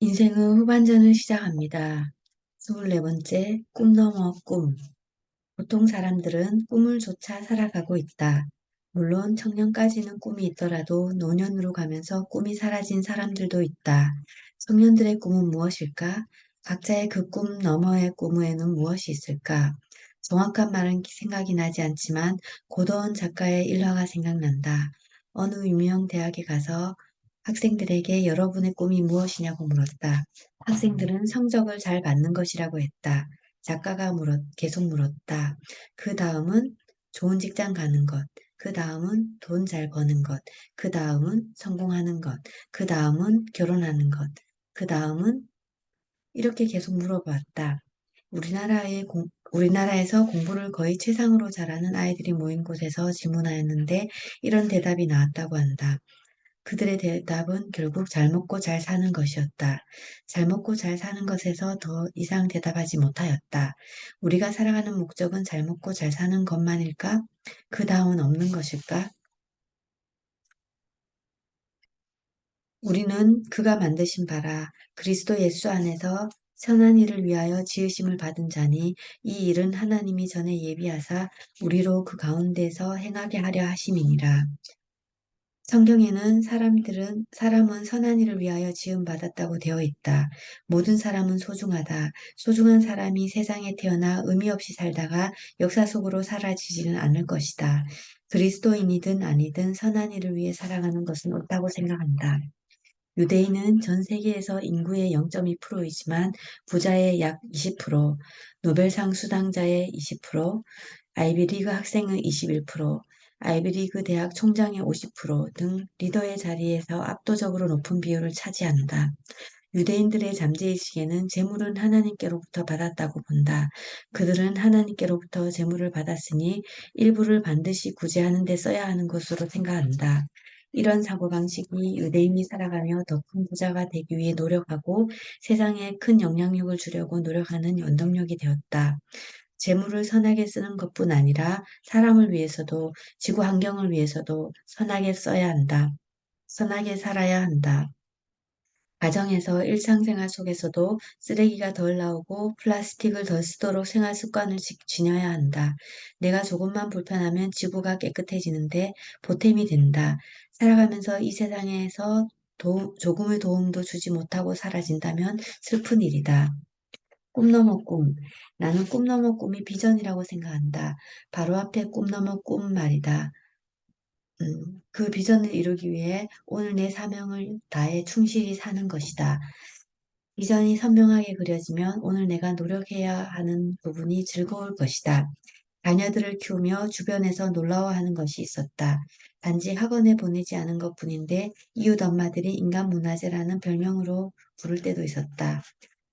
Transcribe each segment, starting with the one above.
인생의 후반전을 시작합니다. 24번째, 꿈 넘어 꿈. 보통 사람들은 꿈을 쫓아 살아가고 있다. 물론 청년까지는 꿈이 있더라도 노년으로 가면서 꿈이 사라진 사람들도 있다. 청년들의 꿈은 무엇일까? 각자의 그 꿈 너머의 꿈에는 무엇이 있을까? 정확한 말은 생각이 나지 않지만 고도원 작가의 일화가 생각난다. 어느 유명 대학에 가서 학생들에게 여러분의 꿈이 무엇이냐고 물었다. 학생들은 성적을 잘 받는 것이라고 했다. 작가가 계속 물었다. 그 다음은 좋은 직장 가는 것. 그 다음은 돈 잘 버는 것. 그 다음은 성공하는 것. 그 다음은 결혼하는 것. 그 다음은 이렇게 계속 물어봤다. 우리나라에서 공부를 거의 최상으로 잘하는 아이들이 모인 곳에서 질문하였는데 이런 대답이 나왔다고 한다. 그들의 대답은 결국 잘 먹고 잘 사는 것이었다. 잘 먹고 잘 사는 것에서 더 이상 대답하지 못하였다. 우리가 살아가는 목적은 잘 먹고 잘 사는 것만일까? 그 다음은 없는 것일까? 우리는 그가 만드신 바라 그리스도 예수 안에서 선한 일을 위하여 지으심을 받은 자니 이 일은 하나님이 전에 예비하사 우리로 그 가운데서 행하게 하려 하심이니라. 성경에는 사람은 선한 일을 위하여 지음받았다고 되어 있다. 모든 사람은 소중하다. 소중한 사람이 세상에 태어나 의미 없이 살다가 역사 속으로 사라지지는 않을 것이다. 그리스도인이든 아니든 선한 일을 위해 살아가는 것은 옳다고 생각한다. 유대인은 전 세계에서 인구의 0.2%이지만 부자의 약 20%, 노벨상 수당자의 20%, 아이비리그 학생의 21%, 아이비리그 대학 총장의 50%등 리더의 자리에서 압도적으로 높은 비율을 차지한다. 유대인들의 잠재의식에는 재물은 하나님께로부터 받았다고 본다. 그들은 하나님께로부터 재물을 받았으니 일부를 반드시 구제하는 데 써야 하는 것으로 생각한다. 이런 사고방식이 유대인이 살아가며 더 큰 부자가 되기 위해 노력하고 세상에 큰 영향력을 주려고 노력하는 원동력이 되었다. 재물을 선하게 쓰는 것뿐 아니라 사람을 위해서도 지구 환경을 위해서도 선하게 써야 한다. 선하게 살아야 한다. 가정에서 일상생활 속에서도 쓰레기가 덜 나오고 플라스틱을 덜 쓰도록 생활 습관을 지녀야 한다. 내가 조금만 불편하면 지구가 깨끗해지는데 보탬이 된다. 살아가면서 이 세상에서 조금의 도움도 주지 못하고 사라진다면 슬픈 일이다. 꿈 넘어 꿈. 나는 꿈 넘어 꿈이 비전이라고 생각한다. 바로 앞에 꿈 넘어 꿈 말이다. 그 비전을 이루기 위해 오늘 내 사명을 다해 충실히 사는 것이다. 비전이 선명하게 그려지면 오늘 내가 노력해야 하는 부분이 즐거울 것이다. 자녀들을 키우며 주변에서 놀라워하는 것이 있었다. 단지 학원에 보내지 않은 것뿐인데 이웃 엄마들이 인간 문화재라는 별명으로 부를 때도 있었다.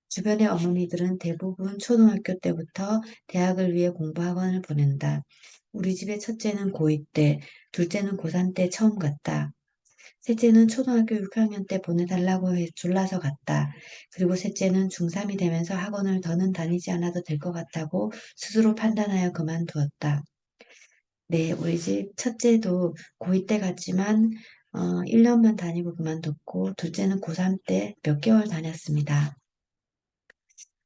주변의 어머니들은 대부분 초등학교 때부터 대학을 위해 공부학원을 보낸다. 우리 집의 첫째는 고2 때, 둘째는 고3 때 처음 갔다. 셋째는 초등학교 6학년 때 보내달라고 해 졸라서 갔다. 그리고 셋째는 중3이 되면서 학원을 더는 다니지 않아도 될 것 같다고 스스로 판단하여 그만두었다. 네, 우리 집 첫째도 고2 때 갔지만 1년만 다니고 그만뒀고 둘째는 고3 때 몇 개월 다녔습니다.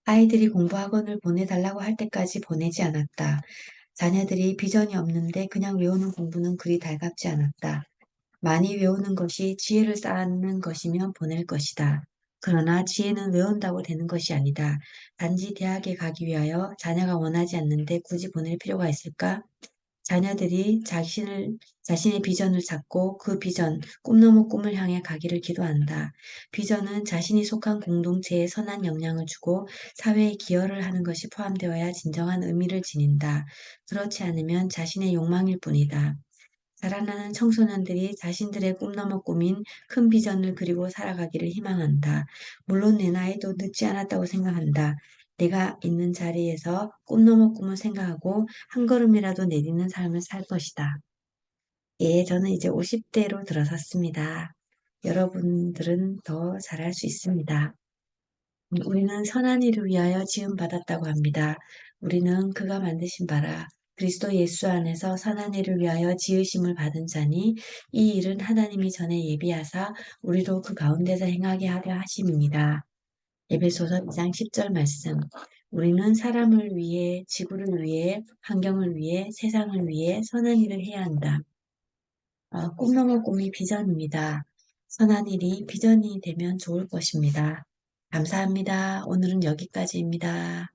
아이들이 공부학원을 보내달라고 할 때까지 보내지 않았다. 자녀들이 비전이 없는데 그냥 외우는 공부는 그리 달갑지 않았다. 많이 외우는 것이 지혜를 쌓는 것이면 보낼 것이다. 그러나 지혜는 외운다고 되는 것이 아니다. 단지 대학에 가기 위하여 자녀가 원하지 않는데 굳이 보낼 필요가 있을까? 자녀들이 자신의 비전을 찾고 그 비전, 꿈 넘어 꿈을 향해 가기를 기도한다. 비전은 자신이 속한 공동체에 선한 영향을 주고 사회에 기여를 하는 것이 포함되어야 진정한 의미를 지닌다. 그렇지 않으면 자신의 욕망일 뿐이다. 자라나는 청소년들이 자신들의 꿈 넘어 꿈인 큰 비전을 그리고 살아가기를 희망한다. 물론 내 나이도 늦지 않았다고 생각한다. 내가 있는 자리에서 꿈 넘어 꿈을 생각하고 한 걸음이라도 내딛는 삶을 살 것이다. 예, 저는 이제 50대로 들어섰습니다. 여러분들은 더 잘할 수 있습니다. 우리는 선한 일을 위하여 지음받았다고 합니다. 우리는 그가 만드신 바라 그리스도 예수 안에서 선한 일을 위하여 지으심을 받은 자니 이 일은 하나님이 전에 예비하사 우리로 그 가운데서 행하게 하려 하심이니라. 에베소서 2장 10절 말씀. 우리는 사람을 위해, 지구를 위해, 환경을 위해, 세상을 위해 선한 일을 해야 한다. 꿈 넘어 꿈이 비전입니다. 선한 일이 비전이 되면 좋을 것입니다. 감사합니다. 오늘은 여기까지입니다.